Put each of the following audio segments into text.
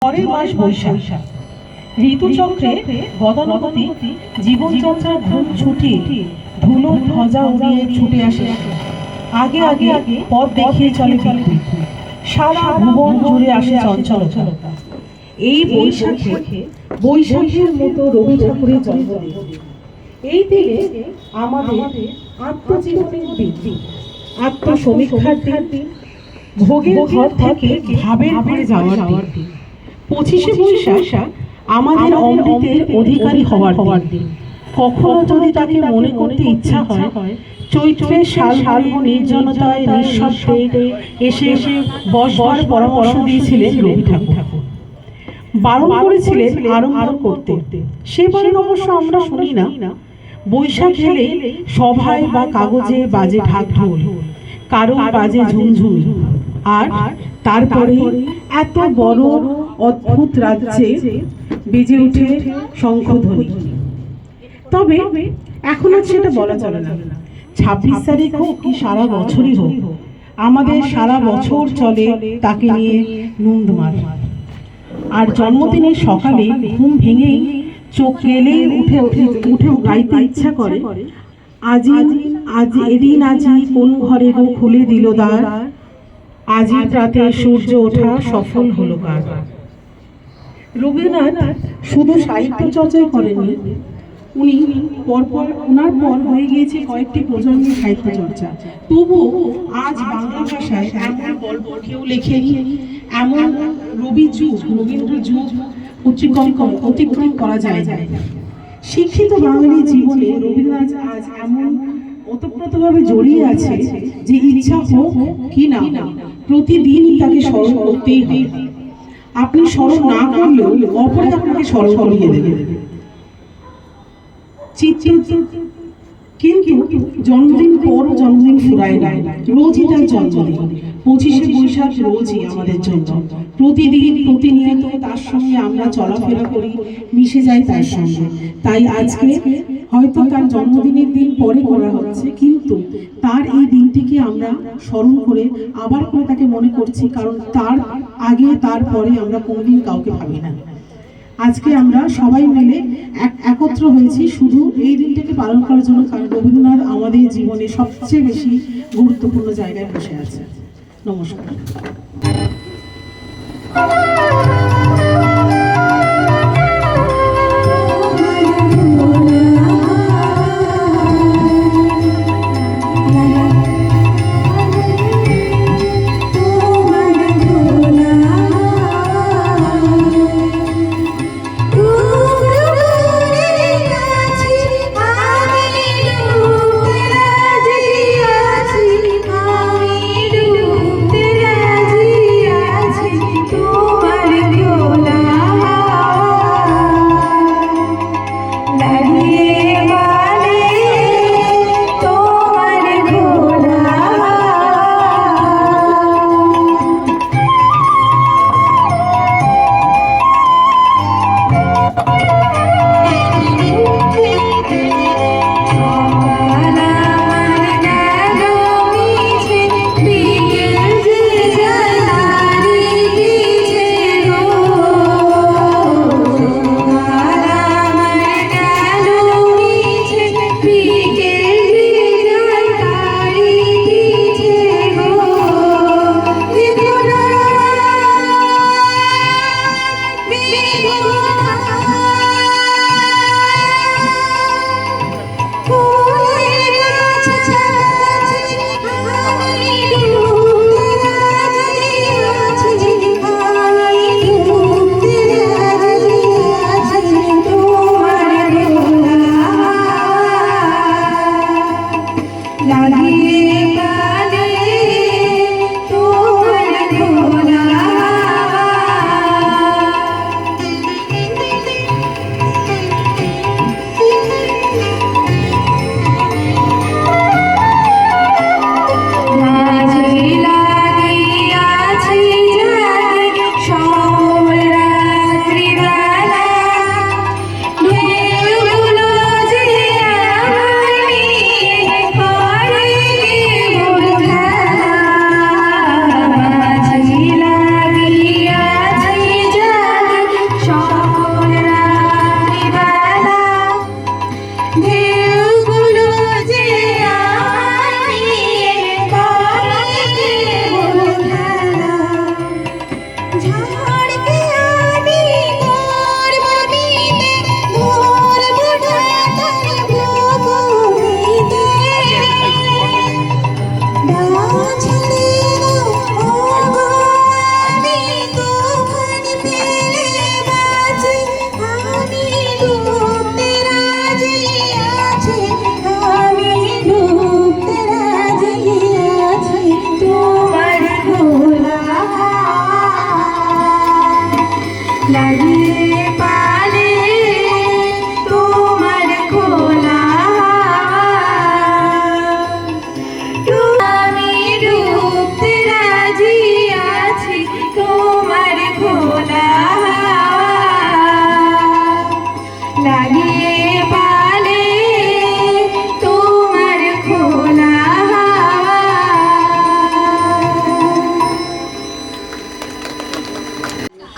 পরের মাস বৈশাখ। ঋতুচক্রে গতানুগতিক জীবনযাত্রার ঘুম ছুটিয়ে ধুলো ধ্বজা উড়িয়ে ছুটে আসে। আগে আগে পথ দেখিয়ে চলে বিদ্যুৎ। সারা ভুবন জুড়ে আসে চঞ্চলতা। এই বৈশাখের মতো রবি ঠাকুরের জন্মদিন। এই দিনে আমাদের আত্মজীবনের দিন, আত্মসমীক্ষার দিন, ভোগের ঘর থেকে ভাবের ঘরে যাওয়ার দিন। 25শে বৈশাখ আমাদের অমৃতের অধিকারী হওয়ার দিন। কখনো যদি তাকে মনে করতে ইচ্ছা হয়, চৈত্রের শালবন নির্জনতায় নিঃশব্দে এসে বসবার পরামর্শ দিয়েছিলেন রবি ঠাকুর। বারণ করেছিলেন আরম্ভ করতে। সে বারণ অবশ্য আমরা শুনি না। বৈশাখ এলে সভায় বা কাগজে বাজে ঢাক ঢোল, কারো বাজে ঝুমঝুমি, আর তারপরে এত বড় অদ্ভুত রাজ্যে বেজে ওঠে শঙ্খধ্বনি। তবে এখন আর সেটা বলা চলে না। 26 তারিখ হোক কি সারা বছরই হোক, আমাদের সারা বছর চলে তাকে নিয়ে নুন্দমার। আর জন্মদিনের সকালে ঘুম ভেঙেই চোখ গেলেই উঠে গাইতে ইচ্ছা করে, আজ এদিন আজি কোন ঘরে গো খুলে দিল দ্বার, আজি রাতে সূর্য ওঠা সফল হলো কার। রবীন্দ্রনাথ শুধু সাহিত্য চর্চাই করেননি, ওনার পর হয়ে গিয়েছে কয়েকটি প্রজন্মের সাহিত্য চর্চা। তবুও আজ বাংলা ভাষায় এমন গল্প কেউ লেখেনি, এমন রবীন্দ্র যুগ অতিক্রম করা যায়। শিক্ষিত বাঙালি জীবনে রবীন্দ্রনাথ আজ এমন ওতপ্রোতভাবে জড়িয়ে আছে যে ইচ্ছা হোক কি না প্রতিদিন তাকে স্মরণ করতেই হবে। আপনি স্মরণ না করলেও অপরে আপনাকে স্মরণ করিয়ে দেবে। কিন্তু জন্মদিন পর জন্মদিন ফুরায় না, রোজই তার জন্মদিন। 25শে বৈশাখ রোজই আমাদের জন্য, প্রতিদিন প্রতিনিয়ত তার সঙ্গে আমরা চলাফেরা করি, মিশে যাই তার সঙ্গে। তাই আজকে হয়তো তার জন্মদিনের দিন পরে করা হচ্ছে, কিন্তু তার এই দিনটিকে আমরা স্মরণ করে আবার করে তাকে মনে করছি, কারণ তার আগে তার পরে আমরা কোনোদিন কাউকে ভাবি না। আজকে আমরা সবাই মিলে একত্র হয়েছি শুধু এই দিনটাকে পালন করার জন্য, কারণ রবীন্দ্রনাথ আমাদের জীবনে সবচেয়ে বেশি গুরুত্বপূর্ণ জায়গায় বসে আছে। নমস্কার। তোমার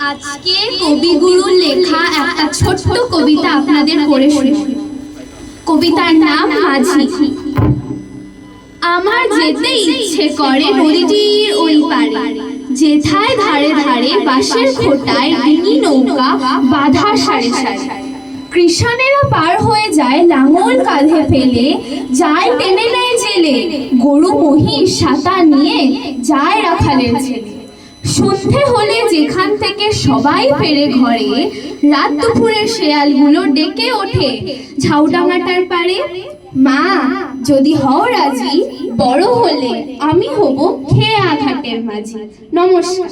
আজকে কবিগুরুর লেখা একটা ছোট্ট কবিতা আপনাদের পড়ে শোনাবো। কবিতার নাম মাঝি। আমার যেতে ইচ্ছে করে নদীটির ওই পারে, যেথায় ধারে ধারে বাঁশের খোটায় ডিঙি নৌকা বাঁধা সারি সারি। কৃষানেরা পার হয়ে যায় লাঙল কাঁধে ফেলে, যায় টেনে নেয় জেলে, গরু মহিষ সাতা নিয়ে যায় রাখালের ছেলে। সন্ধে হলে যেখান থেকে সবাই ফেরে ঘরে, রাত দুপুরের শেয়ালগুলো ডেকে ওঠে ঝাউডাঙাটার পারে। মা যদি হও রাজি, বড় হলে আমি হব খেয়া ঘাটের মাঝি। নমস্কার।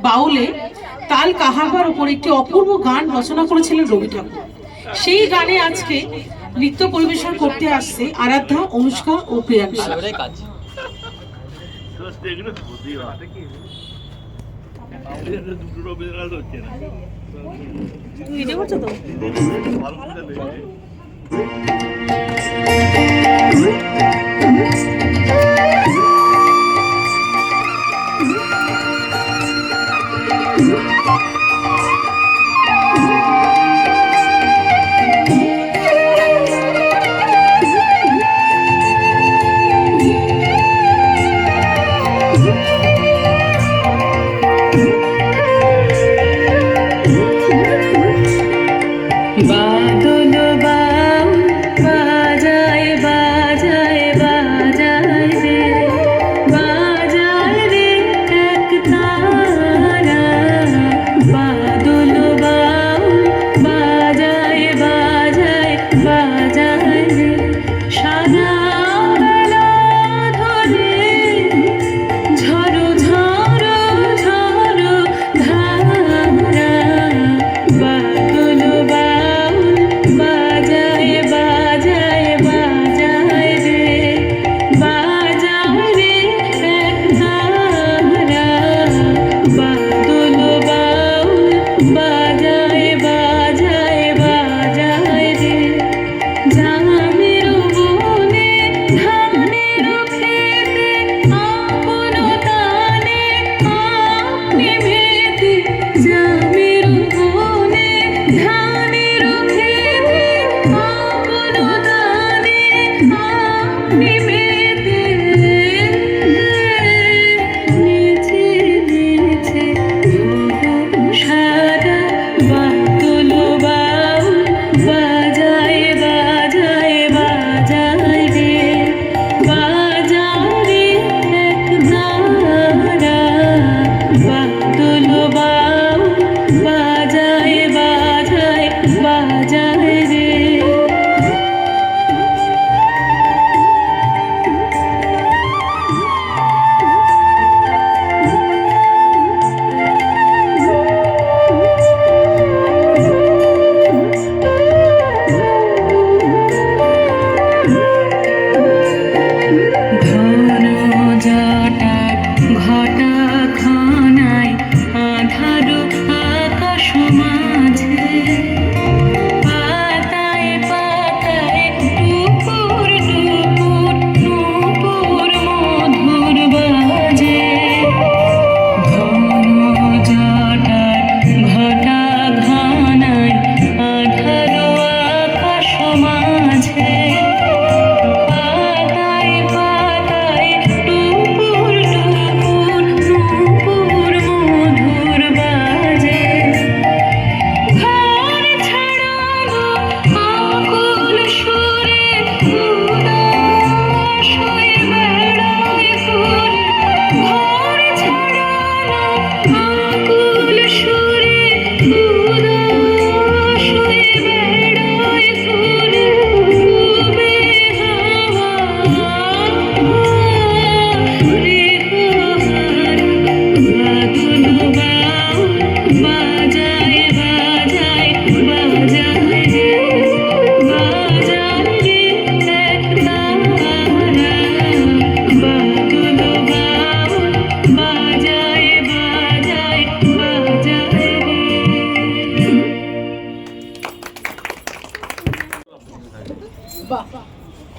বাউলে তাল কাহারবার উপর একটি অপূর্ব গান রচনা করেছিলেন রবি ঠাকুর। সেই গানে আজকে নৃত্য পরিবেশন করতে আসছে আরাধ্যা, অনুষ্কা ও প্রিয়াংশা। বাদল বাউল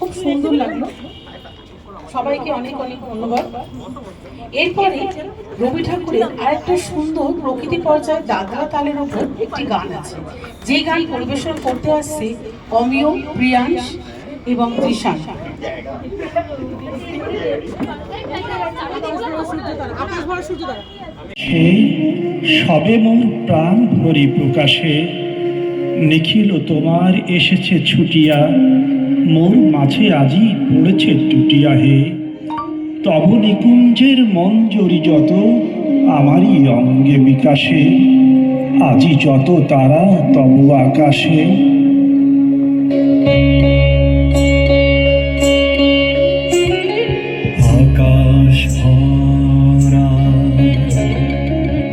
খুব সুন্দর লাগলো। সবাইকে অনেক অনেক ধন্যবাদ। এরপরে রবি ঠাকুরের আরেকটা সুন্দর প্রকৃতি পর্যায়ে দাদরা তালের উপর একটি গান আছে, যে গান পরিবেশন করতে আসছে অমিয়, প্রিয়াংশ এবং তৃষা। সবে মোর প্রাণ ভরি প্রকাশে, নিখিল তোমার এসেছে ছুটিয়া, মোর মাঝে আজি পড়েছে টুটিয়া হে। তব নিকুঞ্জের মঞ্জরি যত আমারই অঙ্গে বিকাশে, আজি যত তারা তব আকাশে। আকাশ ভরা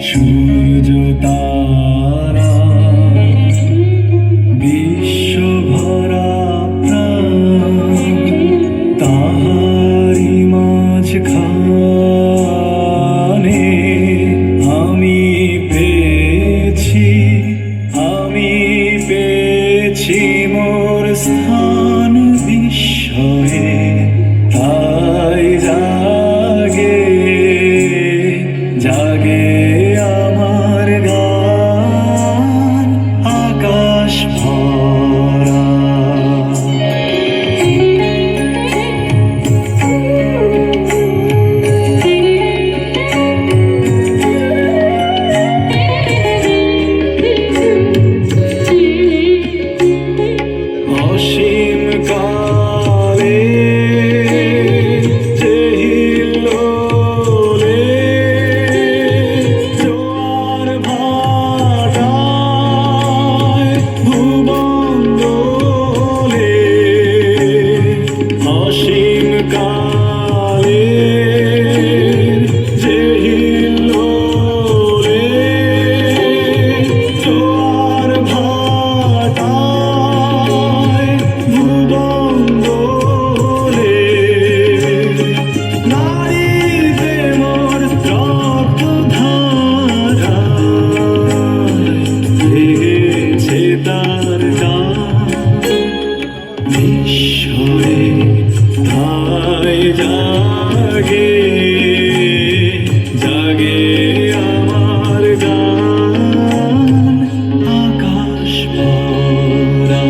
সূর্য তারা, বিশ্ব ভরা প্রাণ, তাহারি মাঝখানে আমি পেয়েছি মোর স্থান বিস্ময়ে। তাই জাগে জাগে আমার গান, আকাশ ভরা। অসীম কালে যে হিল্লোলে, জোয়ার ভাটায় ভুবন দোলে। অসীম কালে যে হিল্লোলে, জোয়ার ভাটায় ভুবন দোলে। নারীতে মোর রক্তধারা, ভেঙেছে তার গান বিস্ময়ে। তাই জাগে জাগে আমার গান, আকাশ ভরা।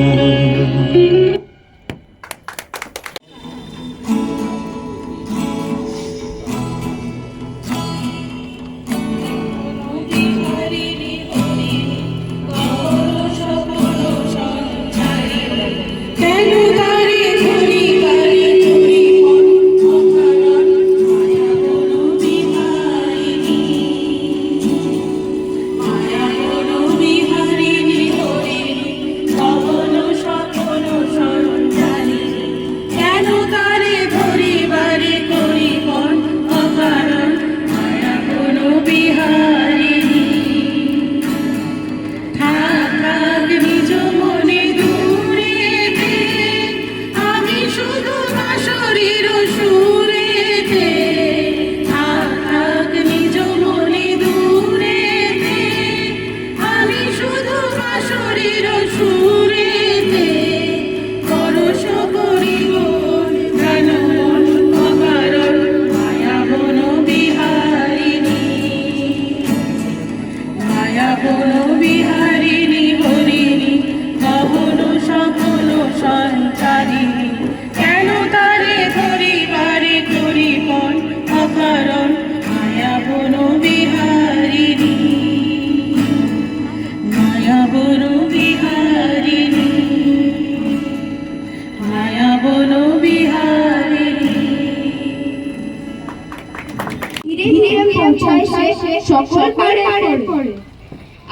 সকল পারে পড়ে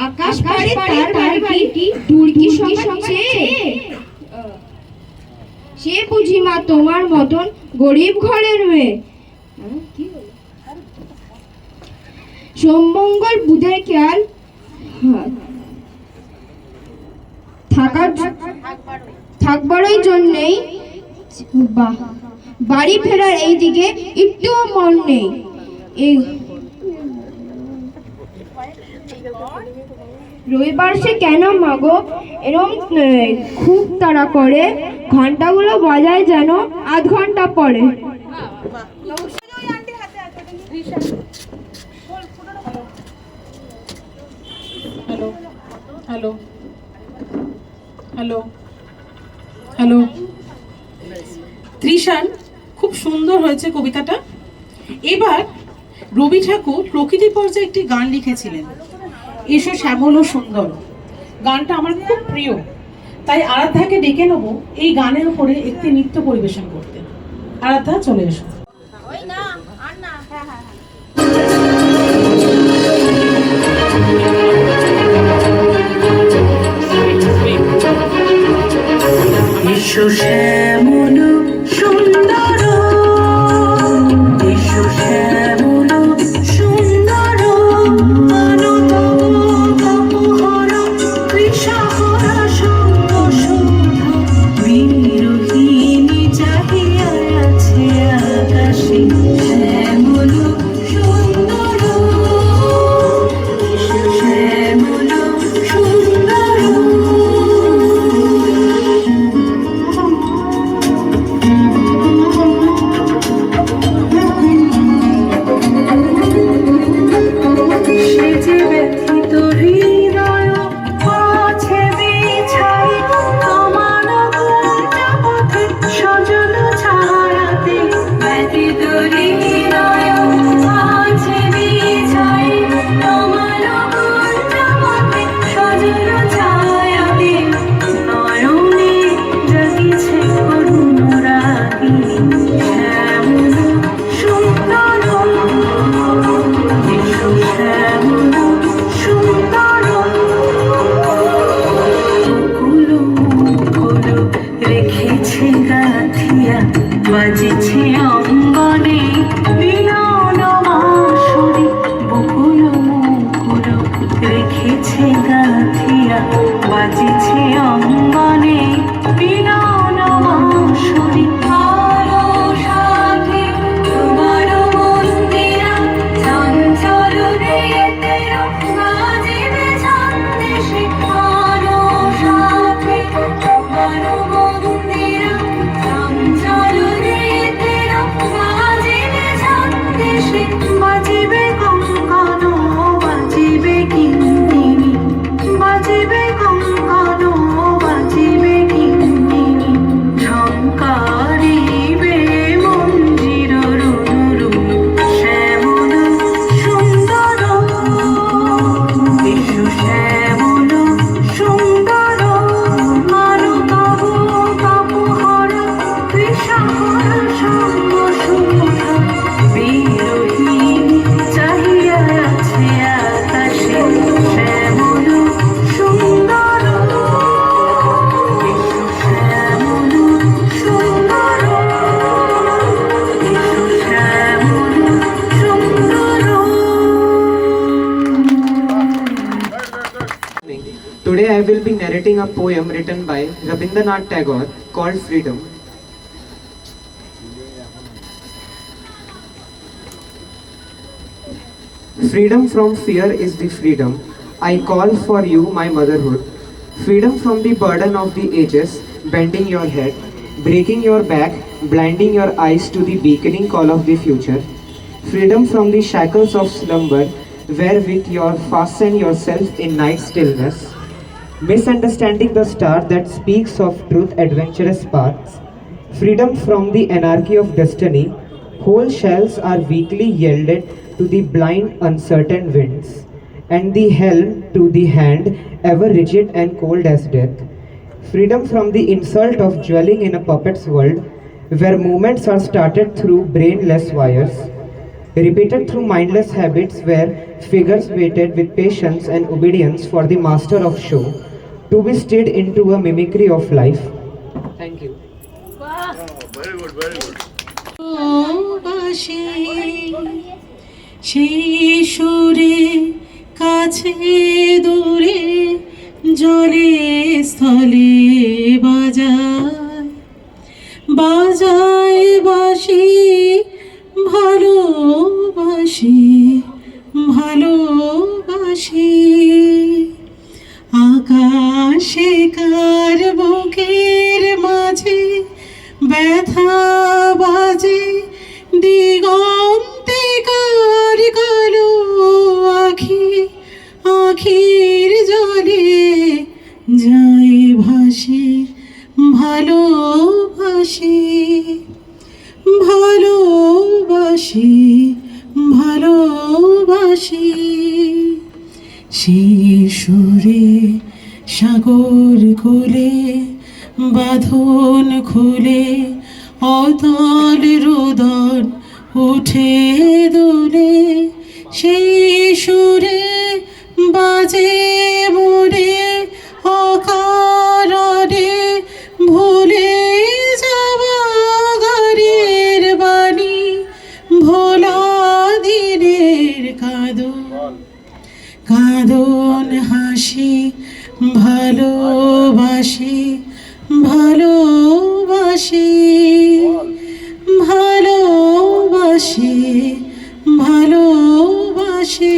আকাশ পারে তার বাড়ি দূর কি সমাজে। সে বুঝি মা তোমার মতন গরিব ঘরের মেয়ে। সোমমঙ্গল বুধের খেয়াল থাকবারই জন্যেই বাড়ি ফেরার এই দিকে একটুও মন নেই। রবিবার সে কেন মাগো এরম খুব তাড়া করে, ঘন্টাগুলো বাজায় যেন আধ ঘন্টা পরে। Hello hello hello hello Trishan, খুব সুন্দর হয়েছে কবিতাটা। এবার রবি ঠাকুর প্রকৃতি পর্যায়ে একটি গান লিখেছিলেন, এসো শ্যামল ও সুন্দর। গানটা আমার খুব প্রিয়, তাই আরাধ্যাকে ডেকে নেব এই গানের উপরে একটি নৃত্য পরিবেশন করতে। আরাধ্যা, চলে এসো। এসো শ্যামল সুন্দর, এসো শ্যামল সুন্দর, অনুপহর কৃষাহর সঙ্গ সুধা, বিরোহিণী চাহিয়া আছে আকাশে শ্যামল সুন্দর, এসো শ্যামল সুন্দর। বাজিছে অঙ্গনে মিলন বাঁশরি, বকুল মুকুল রেখেছে গাথিয়া, বাজিছে অঙ্গনে মিলন বাঁশরি। আরো সাথে তোমার মন্দিরা চঞ্চল রেতের বাজিবে ছন্দেশে, আরো সাথে তোমার মন্দিরা চঞ্চল বাজিবে কঙ্কণ, বাজিবে কিঙ্কিণী, বাজিবে কঙ্কণ, বাজিবে কিঙ্কিণী, ঝঙ্কারিবে মঞ্জির রুনু রুনু, শ্যামল সুন্দর, এসো শ্যামল সুন্দর, আরো তবু তপোহর কৃষাহর সঙ্গ সুধা, বিরোহিণী চাহিয়া আছে আকাশে শ্যামল সুন্দর, এসো শ্যামল সুন্দর, এসো শ্যামল সুন্দর। Today I will be narrating a poem written by Rabindranath Tagore called Freedom. Freedom from fear is the freedom I call for you, my motherhood. Freedom from the burden of the ages, bending your head, breaking your back, blinding your eyes to the beaconing call of the future. Freedom from the shackles of slumber, wherewith you fasten yourself in night stillness, misunderstanding the star that speaks of truth adventurous paths. Freedom from the anarchy of destiny, whole shells are weakly yielded to the blind uncertain winds, and the helm to the hand ever rigid and cold as death. Freedom from the insult of dwelling in a puppet's world, where movements are started through brainless wires, repeated through mindless habits, where figures waited with patience and obedience for the master of show, to be stirred into a mimicry of life. Thank you. সেই সুরে কাছে দূরে জলে স্থলে বাজায় বাজায় বাঁশি, ভালোবাসি ভালোবাসি। আকাশে কার বুকের মাঝে ব্যথা বাজে, দিগন্তে কার কালো আখি, আখির জলে যায় ভাসে, ভালোবাসি ভালোবাসি ভালোবাসি। সেই সুরে সাগর কোলে বাঁধন খুলে অতল রোদন উঠে দোলে, সেই সুরে বাজে মোরে অকারণে ভুলে যাওয়া গানের বাণী, ভোলা দিনের কাঁদন কাঁদন হাসি, ভালোবাসি ভালোবাসি ভালোবাসি ভালোবাসি।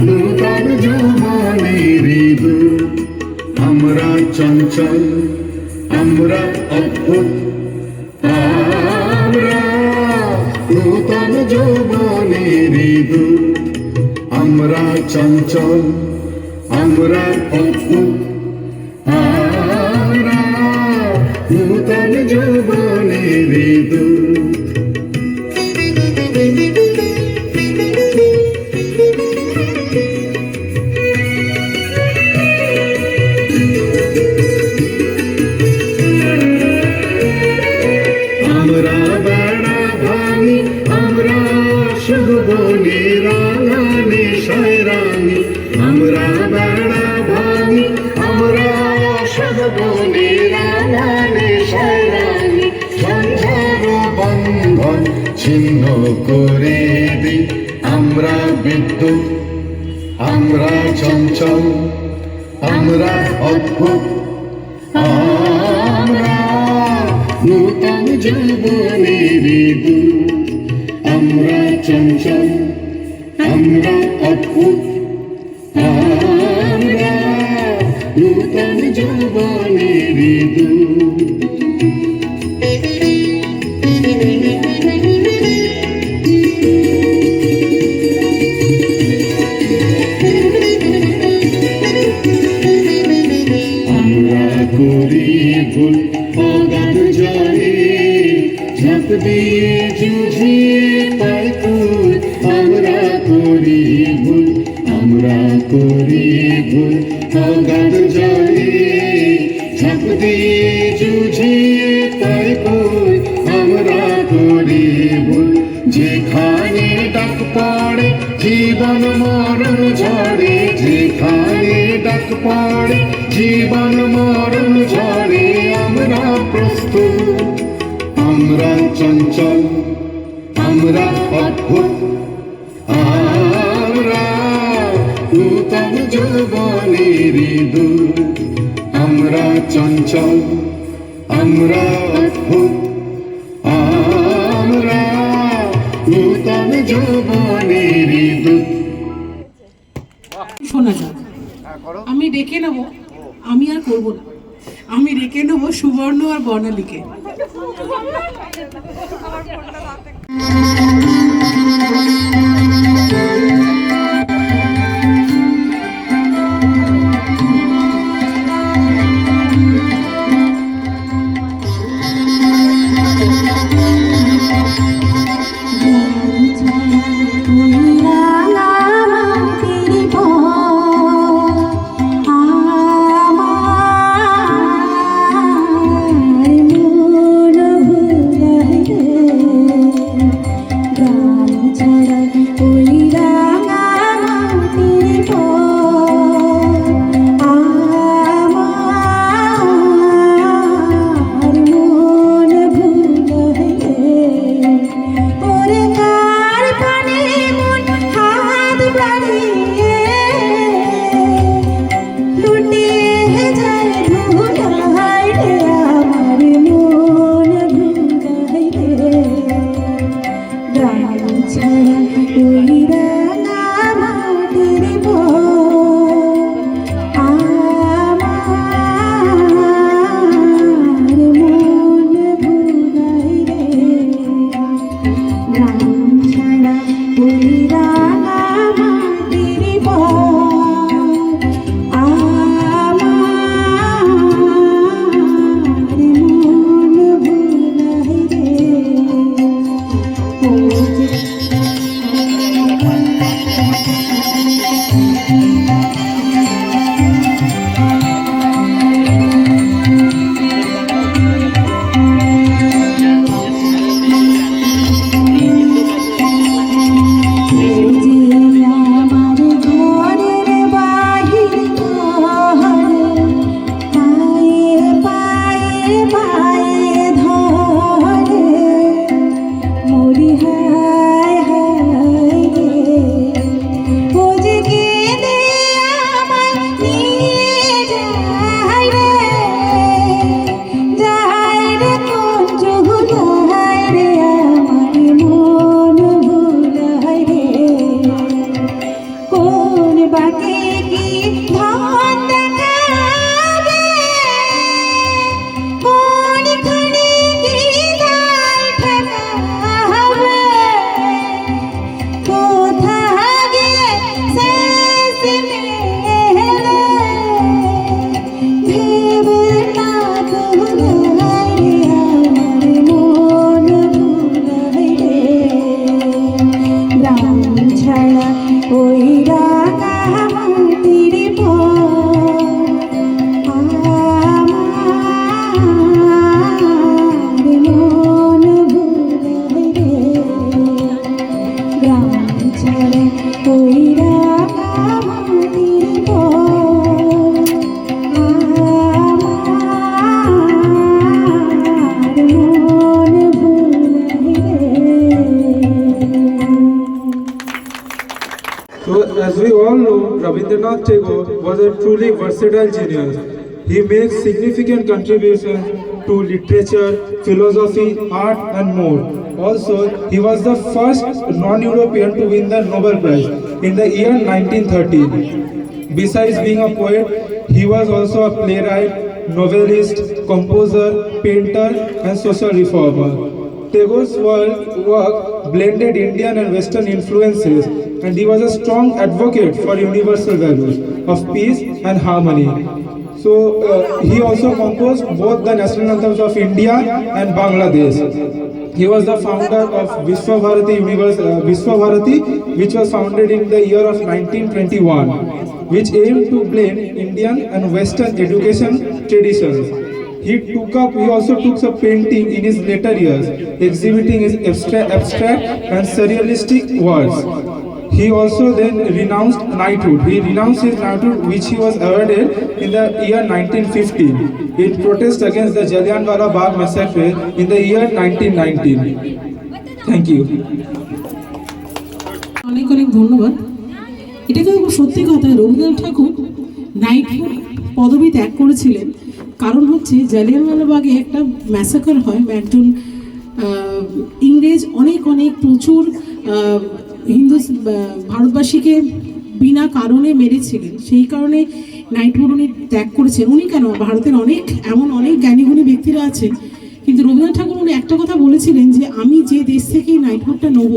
নূতন যৌবনের দূত, আমরা চঞ্চল, আমরা অদ্ভুত। আমরা নূতন যৌবনের দূত, আমরা চঞ্চল, আমরা অদ্ভুত। আমরা নূতন যৌবনের দূত। আমরা বেড়া ভাঙি, আমরা শুভবনে রাঙানে শয়রানি। আমরা বেড়া ভাঙি, আমরা শুভবনে রাঙানে শয়রানি। সন্ধ্যার বন্ধন ছিন্ন করে দিই আমরা বিদ্যুৎ, আমরা চঞ্চল, আমরা অদ্ভুত। আমরা নূতন যৌবনের দূত, আমরা চঞ্চল, আমরা অদ্ভুত। আমরা নূতন যৌবনের দূত। আমরা করি ভুল অগাধ জলে, ঝাঁপ দিয়ে জুঝিয়ে পাই তুই। আমরা করি ভুল, আমরা করি ভুল অগাধ জলে, ঝাঁপ দিয়ে জুঝিয়ে পাই তুই। আমরা করি ভুল, যেখানে ডাক পড়ে জীবন মরণ ঝড়ে, যেখানে ডাক পড়ে জীবন মরণ ঝড়ে। আমরা প্রস্তুত, আমরা চঞ্চল, আমরা অদ্ভুত। আমরা নূতন যৌবনের দূত, আমরা চঞ্চল, আমরা অদ্ভুত। আমরা নূতন যৌবনের দূত। শোনা যাক, আমি ডেকে নেব, আমি আর করবো না, আমি ডেকে নেব সুবর্ণ আর বর্ণালীকে। আ Rabindranath Tagore was a truly versatile genius. He made significant contributions to literature, philosophy, art, and more. Also, he was the first non-European to win the Nobel Prize in the year 1913. Besides being a poet, he was also a playwright, novelist, composer, painter, and social reformer. Tagore's work blended Indian and Western influences, and he was a strong advocate for universal values of peace and harmony. So he also composed both the national anthems of India and Bangladesh. He was the founder of Vishwabharati which was founded in the year of 1921, which aimed to blend Indian and Western education traditions. He also took up painting in his later years, exhibiting his abstract and surrealistic works. He also then renounced knighthood. He renounced his knighthood, which he was awarded in the year 1915 in protest against the Jallianwala Bagh massacre in the year 1919. Thank you. অনেক অনেক ধন্যবাদ। এটা কিন্তু সত্যি কথা, রবীন্দ্রনাথ ঠাকুর knighthood পদবি ত্যাগ করেছিলেন। কারণ হচ্ছে জালিয়ানওয়ালা বাগে একটা ম্যাসাকার হয়, একজন ইংরেজ অনেক প্রচুর হিন্দু ভারতবাসীকে বিনা কারণে মেরেছিলেন। সেই কারণে নাইটহুড উনি ত্যাগ করেছেন। উনি কেন, ভারতের অনেক জ্ঞানীগুণী ব্যক্তিরা আছেন, কিন্তু রবীন্দ্রনাথ ঠাকুর উনি একটা কথা বলেছিলেন যে আমি যে দেশ থেকে নাইটহুডটা নেব,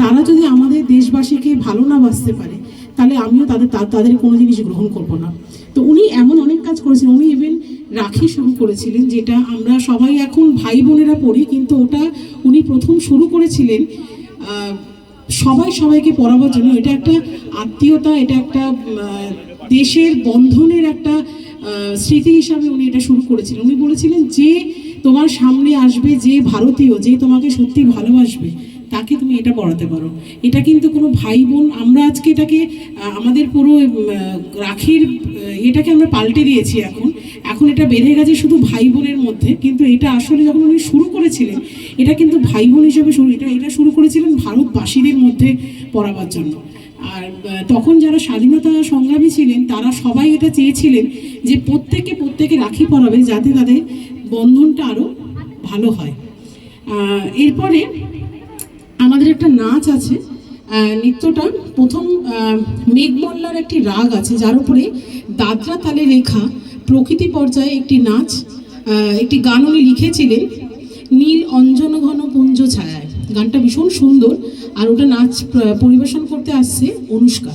তারা যদি আমাদের দেশবাসীকে ভালো না বাঁচতে পারে, তাহলে আমিও তাদের কোনো জিনিস গ্রহণ করব না। তো উনি এমন অনেক কাজ করেছিলেন। উনি ইভেন রাখি শুরু করেছিলেন, যেটা আমরা সবাই এখন ভাই বোনেরা পড়ি, কিন্তু ওটা উনি প্রথম শুরু করেছিলেন সবাইকে পরাবার জন্য। এটা একটা আত্মীয়তা, এটা একটা দেশের বন্ধনের একটা স্মৃতি হিসাবে উনি এটা শুরু করেছিলেন। উনি বলেছিলেন যে তোমার সামনে আসবে যে ভারতীয়, যে তোমাকে সত্যি ভালোবাসবে, তাকে তুমি এটা পড়াতে পারো। এটা কিন্তু কোনো ভাই বোন, আমরা আজকে এটাকে আমাদের পুরো রাখির এটাকে আমরা পাল্টে দিয়েছি। এখন এটা বেঁধে গেছে শুধু ভাই বোনের মধ্যে, কিন্তু এটা আসলে যখন উনি শুরু করেছিলেন, এটা কিন্তু ভাই বোন হিসেবে এটা শুরু করেছিলেন ভারতবাসীদের মধ্যে পড়াবার জন্য। আর তখন যারা স্বাধীনতা সংগ্রামী ছিলেন, তারা সবাই এটা চেয়েছিলেন যে প্রত্যেকে রাখি পরাবে, যাতে তাদের বন্ধনটা আরও ভালো হয়। এরপরে আমাদের একটা নাচ আছে, নৃত্যটা প্রথম মেঘমল্লার একটি রাগ আছে, যার উপরে দাদরা তালে রেখা প্রকৃতি পর্যায়ে একটি নাচ, একটি গান উনি লিখেছিলেন, নীল অঞ্জন ঘন পুঞ্জ ছায়ায়। গানটা ভীষণ সুন্দর, আর ওটা নাচ পরিবেশন করতে আসছে অনুষ্কা।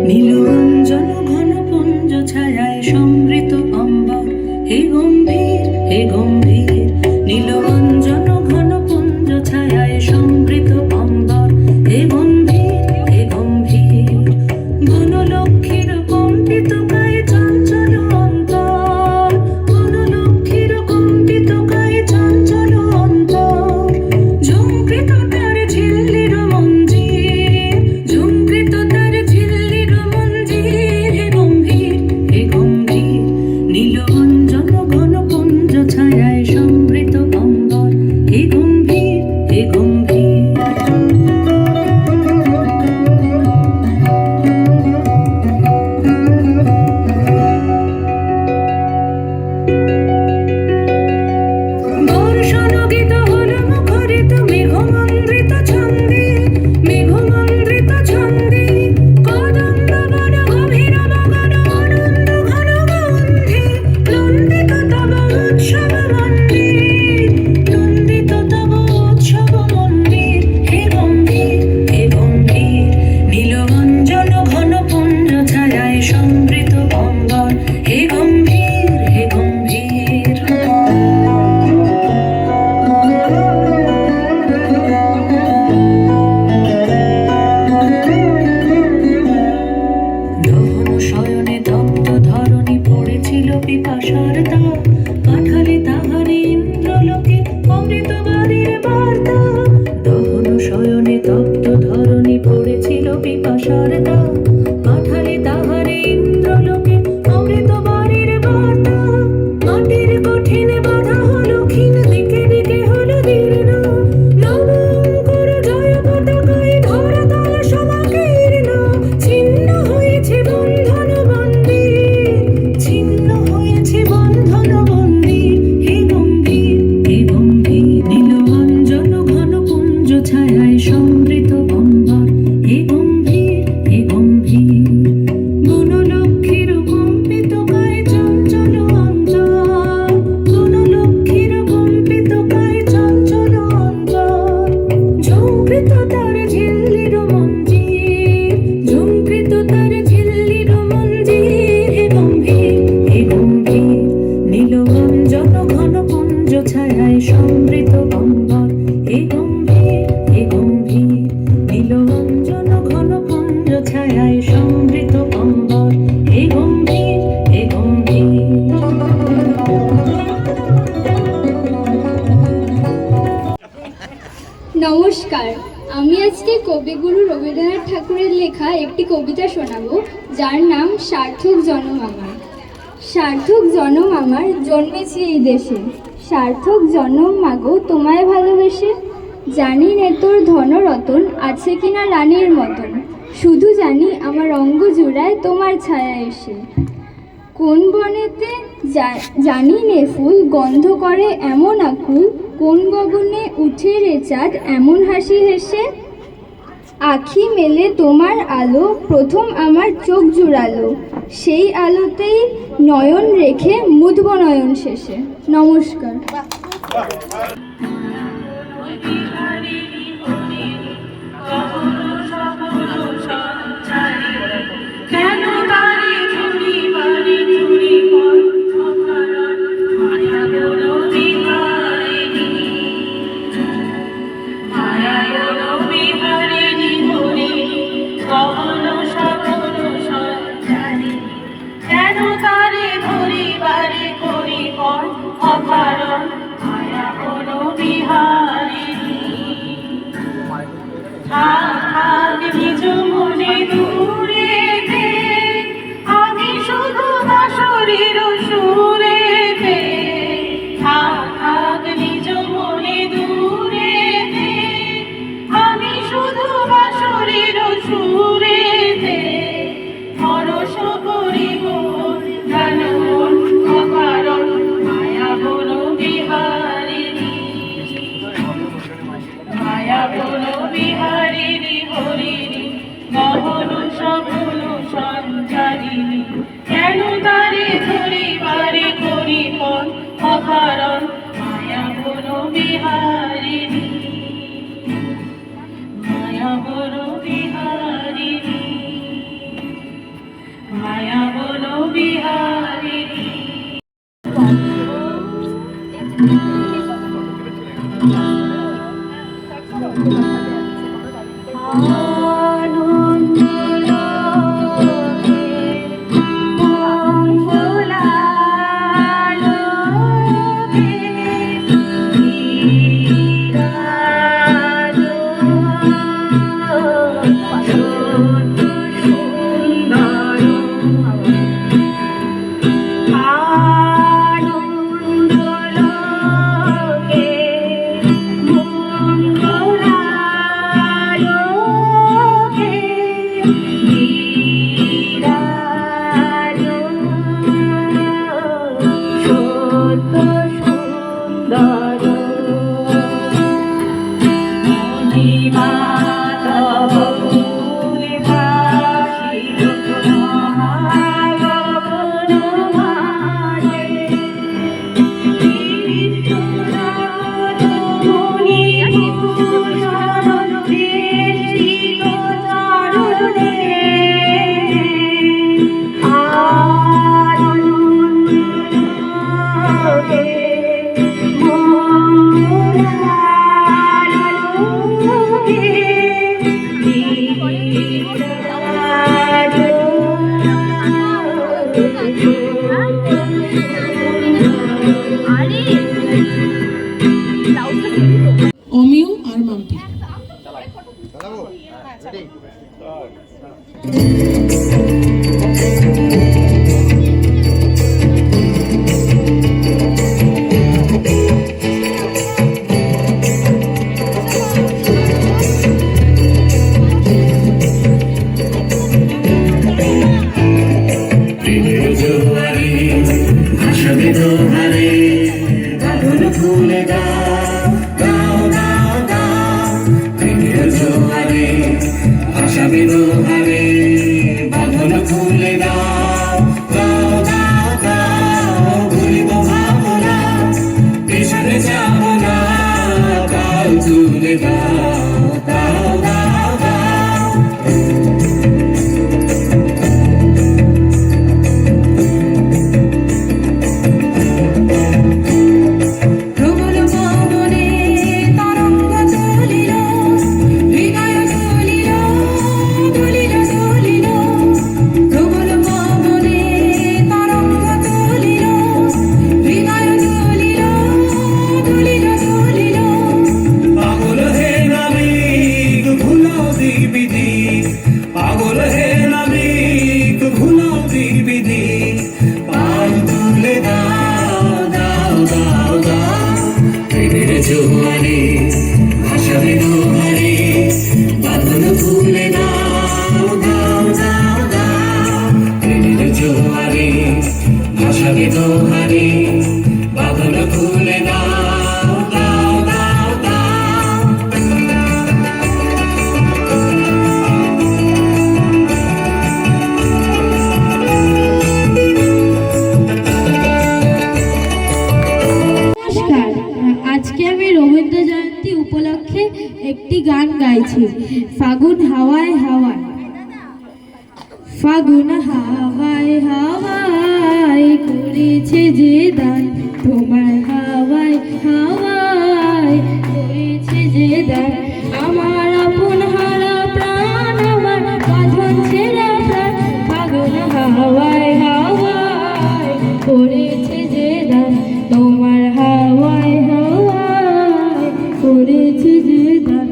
নীল অঞ্জন ঘন পুঞ্জ ছায়ায় সমৃত অম্বর, হে গম্ভীর হে গম্ভীর। নীল অঞ্জন ঘন পুঞ্জ ছায়ায় সমৃত অম্বর, হে গম্ভীর হে গম্ভীর। বনলক্ষ্মীর কম্পিত গায়ে চঞ্চল অন্তর, বনলক্ষ্মীর কম্পিত গায়ে চঞ্চল অন্তর। ঝুমকৃত তার ঝিল্লির মঞ্জির, ঝুমকৃত তার ঝিল্লির মঞ্জির, হে গম্ভীর হে গম্ভীর। নীল অঞ্জন ঘন পুঞ্জ ছায়ায় সমৃত অম্বর, হে গম্ভীর হে গম্ভীর। বর্ষণগীত হল মুখরিত মেঘমন্দ্রিত ছন্দে, মেঘমন্দ্রিত ছন্দে। কদম্ব বন গভীর মগন আনন্দ ঘন গন্ধে, নন্দিত তব উৎসব মন্দির, নন্দিত তব উৎসব মন্দির, হে গম্ভীর হে গম্ভীর। নীল অঞ্জন ঘন পুঞ্জ ছায়ায় সমৃত অম্বর, হে গম্ভীর হে গম্ভীর। দহন শয়নে দগ্ধ ধরণী পড়েছিল পিপাসার তাপ, পাঠালে তাহারে ইন্দ্রলোকে অমৃত বাণীর বার্তা। দহন শয়নে দগ্ধ ধরণী পড়েছিল পিপাসার তাপ, পাঠালে তাহারে ইন্দ্রলোকে অমৃত বাণীর বার্তা। মাটির কঠিন বাধা হলো ক্ষীণ, দিকে দিকে হলো দীর্ণ, নব অঙ্কুর জয় পতাকায় ধরাতল ছায়ায় সমৃত অম্বর, হে গম্ভীর, হে গম্ভীর। নমস্কার, আমি আজকে কবিগুরু রবীন্দ্রনাথ ঠাকুরের লেখা একটি কবিতা শোনাবো, যার নাম সার্থক জনম আমার। সার্থক জনম আমার, জন্মেছি এই দেশে, সার্থক জনম মাগো তোমায় ভালোবেসে। জানি নে তোর ধনরতন আছে কিনা রানীর মতন, শুধু জানি আমার অঙ্গ জুড়ায় তোমার ছায়া এসে। কোন বনেতে জানি নে ফুল গন্ধ করে এমন আকুল, কোন গগনে উঠে রে চাঁদ এমন হাসি হেসে। আখি মেলে তোমার আলো প্রথম আমার চোখ জুড়ালো, সেই আলোতেই নয়ন রেখে মুদব নয়ন শেষে। নমস্কার। কেন তারে চুরি বাড়ি চুরি পর অকারণ মায়া বলো বিহারিণী, মায়া বলো বিহারিণী হরি গহন সকল সঞ্চারী। কেন তারে ধরি বাড়ি করি পর অকারণ মায়া বলো বিহারিণী। থাক থাক নিজ মনে দূরেতে, আমি শুধু বাঁশরীর সুরেতে। থাক থাক নিজ মনে দূরেতে, আমি শুধু বাঁশরীর সুরেতে। পরশ করিব জানন অকারণ মায়া বলো বিহারিণী, মায়া বলো বিহারিণী হরিণী গহন সকল সঞ্চারিণী। কেন তারে ধরি বারে করি পর অকারণ মায়া বলো বিহারিণী, মায়া বলো বিহারিণী, মায়া বলো বিহারিণী। অমিয় আর মাম্পি। প্রেমের জোয়ারে ভাসাবে দোহারে গাগন ফুলে গাও গাও গাও গাও। প্রেমের জোয়ারে ভাসাবে দোহারে ভাসাবি দোহারে বাঁধন খুলে দাও দাও দাও দাও নমস্কার, আজকে আমি রবীন্দ্র জয়ন্তী উপলক্ষে একটি গান গাইছি। ফাগুন হাওয়ায় হাওয়ায়, ফাগুন হাওয়ায় হাওয়ায় করেছে যে দান, তোমার হাওয়ায় হাওয়ায় করেছে যে দান, আমার আপন হারা প্রাণ, আমার বাঁধন ছেঁড়া প্রাণ, ফাগুন হাওয়ায় হাওয়ায় করেছে যে দান, তোমার হাওয়ায় হাওয়ায় করেছে যে দান,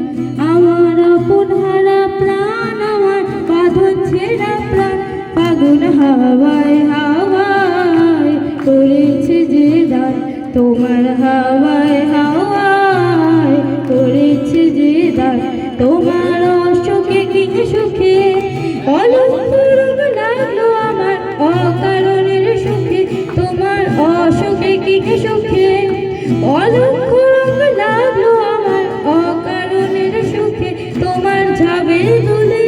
আমার আপন হারা প্রাণ, আমার বাঁধন ছেঁড়া প্রাণ, ফাগুন হাওয়ায় হাওয়ায় করেছে যে দান, তোমার হাওয়ায় হাওয়ায় করেছে যে দান, তোমার অসুখে কি সুখে অলক্ষ রোগ লাগলো আমার অকারণের সুখে, তোমার অসুখে কি সুখে অলক্ষ রোগ লাগলো আমার অকারণের সুখে, তোমার ঝাবের দুলে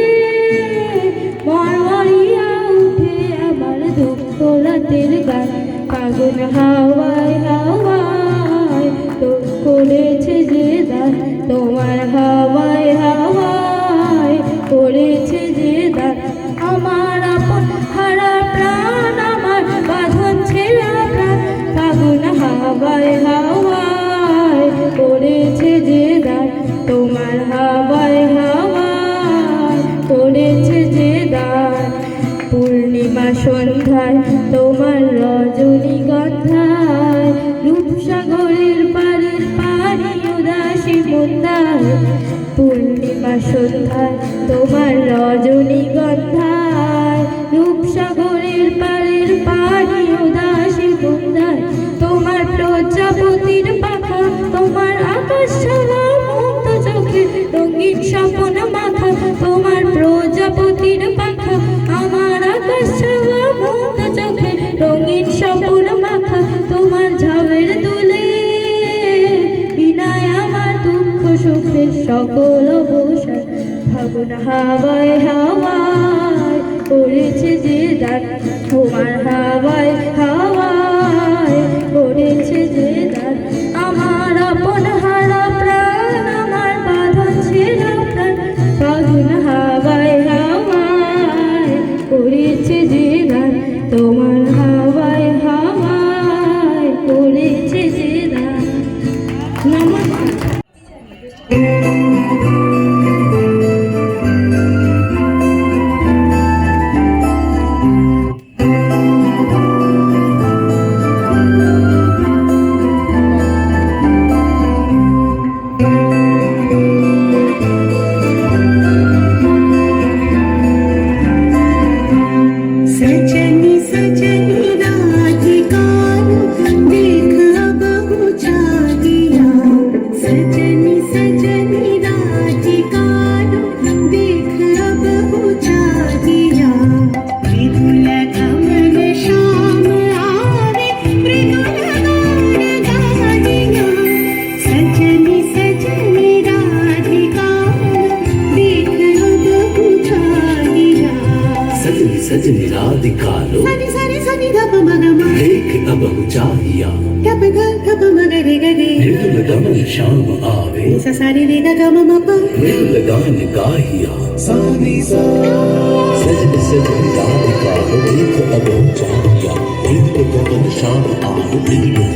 মরমরিয়া উঠে আমার দুঃখ রাতের গান, ফাগুন হাওয়ায় হাওয়ায় তো করেছে যে দান, তোমার হাওয়ায় হাওয়ায় করেছে যে দান, আমার আপন হারা প্রাণ, আমার বাঁধন ছেঁড়া প্রাণ, ফাগুন হাওয়ায় হাওয়ায় করেছে যে দান, তোমার হাওয়ায় হাওয়ায় করেছে যে দান, পূর্ণিমা সন্ধ্যায় তোমার রজনীগন্ধায়, রূপসাগরের পারের পানি উদাসী মন্দার, পূর্ণিমা সন্ধ্যায় তোমার রজনীগন্ধায়, রূপসাগরের পারের পানি উদাসী মন্দার, তোমার প্রজাপতির পাখা, তোমার আকাশ ছাড়া মুক্ত চোখে রঙিন স্বপ্ন মাথা, তোমার প্রজাপতির পাখা, আমার আকাশ ছাড়া মুক্ত চোখে রঙিন স্বপ্ন মাথা, তোমার ঝাবের দুলে বিনায় আমার দুঃখ সুখের সকল অবসান, ফাগুন হাওয়ায় হাওয়ায় করেছে যে দান, তোমার হাওয়ায় হাওয়ায় করেছে যে দান, আমার আপন হারা প্রাণ, আমার বাঁধন ছেঁড়া প্রাণ, ফাগুন হাওয়ায় হাওয়ায় করেছে যে দান, তোমার হাওয়ায় হাওয়ায় করেছে যে দান। নমস্কার। सजनी सजनी राधिका देख अब चागिया, सजनी सजनी राधिका देख अब चागिया, मृदुल गमन श्याम आवे मृदुल गान गानिया, सजनी सजनी राधिका देख अब चागिया, सजनी सजनी राधिकालो सनि सनि सनि गप मगम देख अब चाहिया, गप गप मगरे गरे मृदुल गमन श्याम आवे स सारि रे ग गम मप मृदुल गान गाहिया, सजनी सजनी राधिकालो देख अब चाहिया, मृदुल गमन श्याम आवे मृदुल